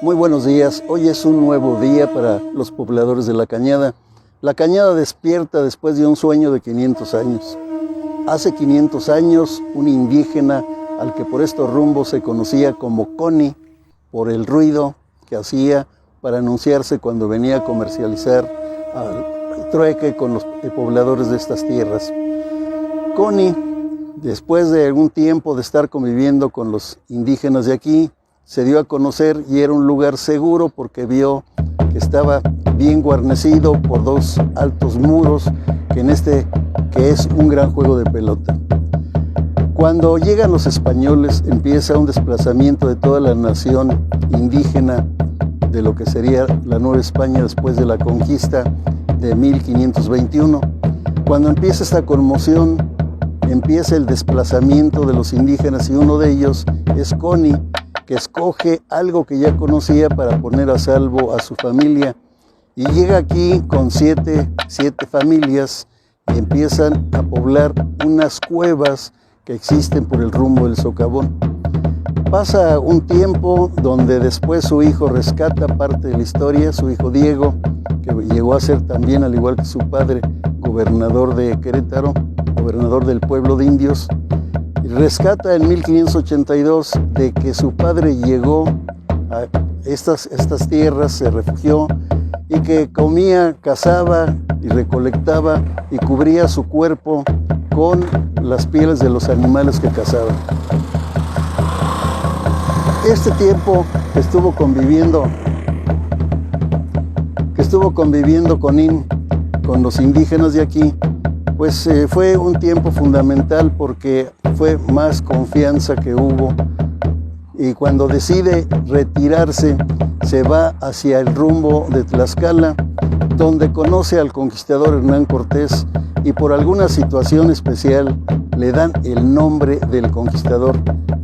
Muy buenos días. Hoy es un nuevo día para los pobladores de La Cañada. La Cañada despierta después de un sueño de 500 años. Hace 500 años, un indígena al que por estos rumbos se conocía como Coni, por el ruido que hacía para anunciarse cuando venía a comercializar al trueque con los pobladores de estas tierras. Coni, después de algún tiempo de estar conviviendo con los indígenas de aquí, se dio a conocer y era un lugar seguro porque vio que estaba bien guarnecido por dos altos muros que es un gran juego de pelota. Cuando llegan los españoles empieza un desplazamiento de toda la nación indígena de lo que sería la Nueva España después de la conquista de 1521. Cuando empieza esta conmoción, empieza el desplazamiento de los indígenas y uno de ellos es Coni, que escoge algo que ya conocía para poner a salvo a su familia y llega aquí con siete familias y empiezan a poblar unas cuevas que existen por el rumbo del Socavón. Pasa un tiempo donde después su hijo rescata parte de la historia, su hijo Diego, que llegó a ser también, al igual que su padre, gobernador de Querétaro, gobernador del pueblo de indios. Rescata en 1582 de que su padre llegó a estas tierras, se refugió y que comía, cazaba y recolectaba y cubría su cuerpo con las pieles de los animales que cazaba. Este tiempo que estuvo conviviendo con los indígenas de aquí, pues fue un tiempo fundamental porque fue más confianza que hubo y cuando decide retirarse se va hacia el rumbo de Tlaxcala, donde conoce al conquistador Hernán Cortés y por alguna situación especial le dan el nombre del conquistador,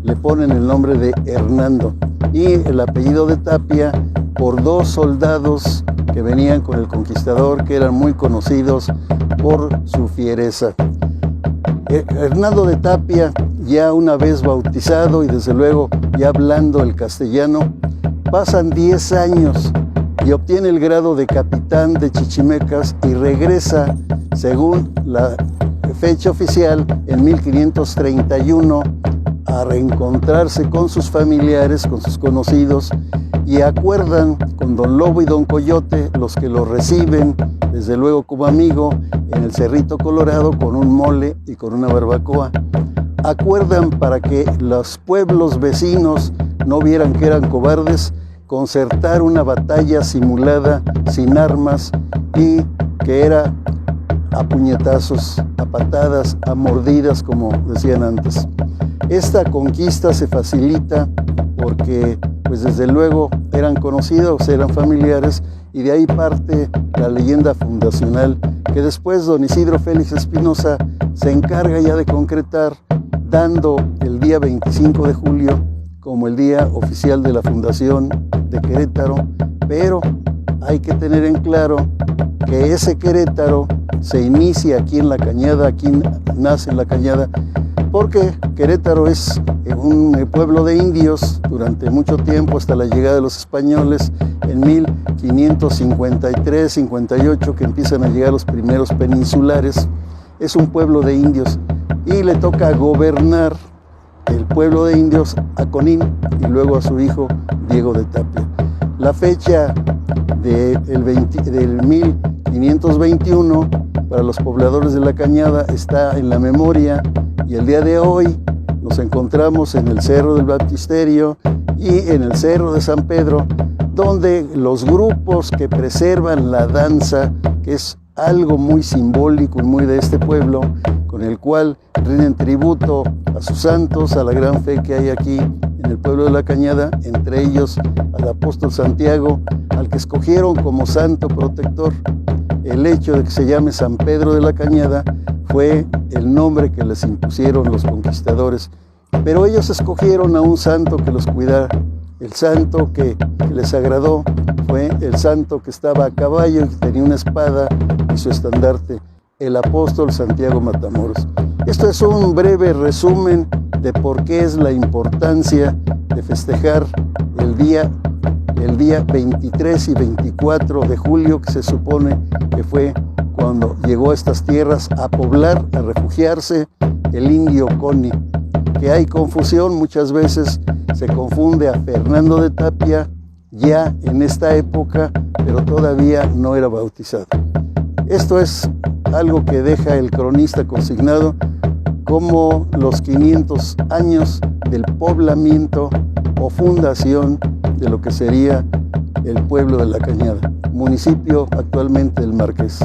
le ponen el nombre de Hernando y el apellido de Tapia por dos soldados que venían con el conquistador que eran muy conocidos por su fiereza. Hernando de Tapia, ya una vez bautizado y desde luego ya hablando el castellano, pasan 10 años y obtiene el grado de capitán de Chichimecas y regresa, según la fecha oficial, en 1531 a reencontrarse con sus familiares, con sus conocidos, y acuerdan con Don Lobo y Don Coyote, los que lo reciben, desde luego como amigo, en el Cerrito Colorado con un mole y con una barbacoa. Acuerdan para que los pueblos vecinos no vieran que eran cobardes, concertar una batalla simulada, sin armas, y que era a puñetazos, a patadas, a mordidas, como decían antes. Esta conquista se facilita porque, pues desde luego, eran conocidos, eran familiares, y de ahí parte la leyenda fundacional que después don Isidro Félix Espinosa se encarga ya de concretar, dando el día 25 de julio como el día oficial de la fundación de Querétaro, pero hay que tener en claro que ese Querétaro se inicia aquí en La Cañada, aquí nace en La Cañada, porque Querétaro es un pueblo de indios durante mucho tiempo, hasta la llegada de los españoles en 1553-58, que empiezan a llegar los primeros peninsulares. Es un pueblo de indios y le toca gobernar el pueblo de indios a Conín y luego a su hijo Diego de Tapia. La fecha del 1521 para los pobladores de La Cañada está en la memoria y el día de hoy nos encontramos en el Cerro del Baptisterio y en el Cerro de San Pedro, donde los grupos que preservan la danza, que es algo muy simbólico y muy de este pueblo, con el cual rinden tributo a sus santos, a la gran fe que hay aquí en el pueblo de La Cañada, entre ellos al apóstol Santiago, al que escogieron como santo protector. El hecho de que se llame San Pedro de La Cañada fue el nombre que les impusieron los conquistadores, pero ellos escogieron a un santo que los cuidara. El santo que les agradó fue el santo que estaba a caballo y que tenía una espada y su estandarte, el apóstol Santiago Matamoros. Esto es un breve resumen de por qué es la importancia de festejar el día el día 23 y 24 de julio, que se supone que fue cuando llegó a estas tierras a poblar, a refugiarse, el indio Coni. Que hay confusión, muchas veces se confunde a Fernando de Tapia ya en esta época, pero todavía no era bautizado. Esto es algo que deja el cronista consignado como los 500 años del poblamiento o fundación de lo que sería el pueblo de La Cañada, municipio actualmente del Marqués.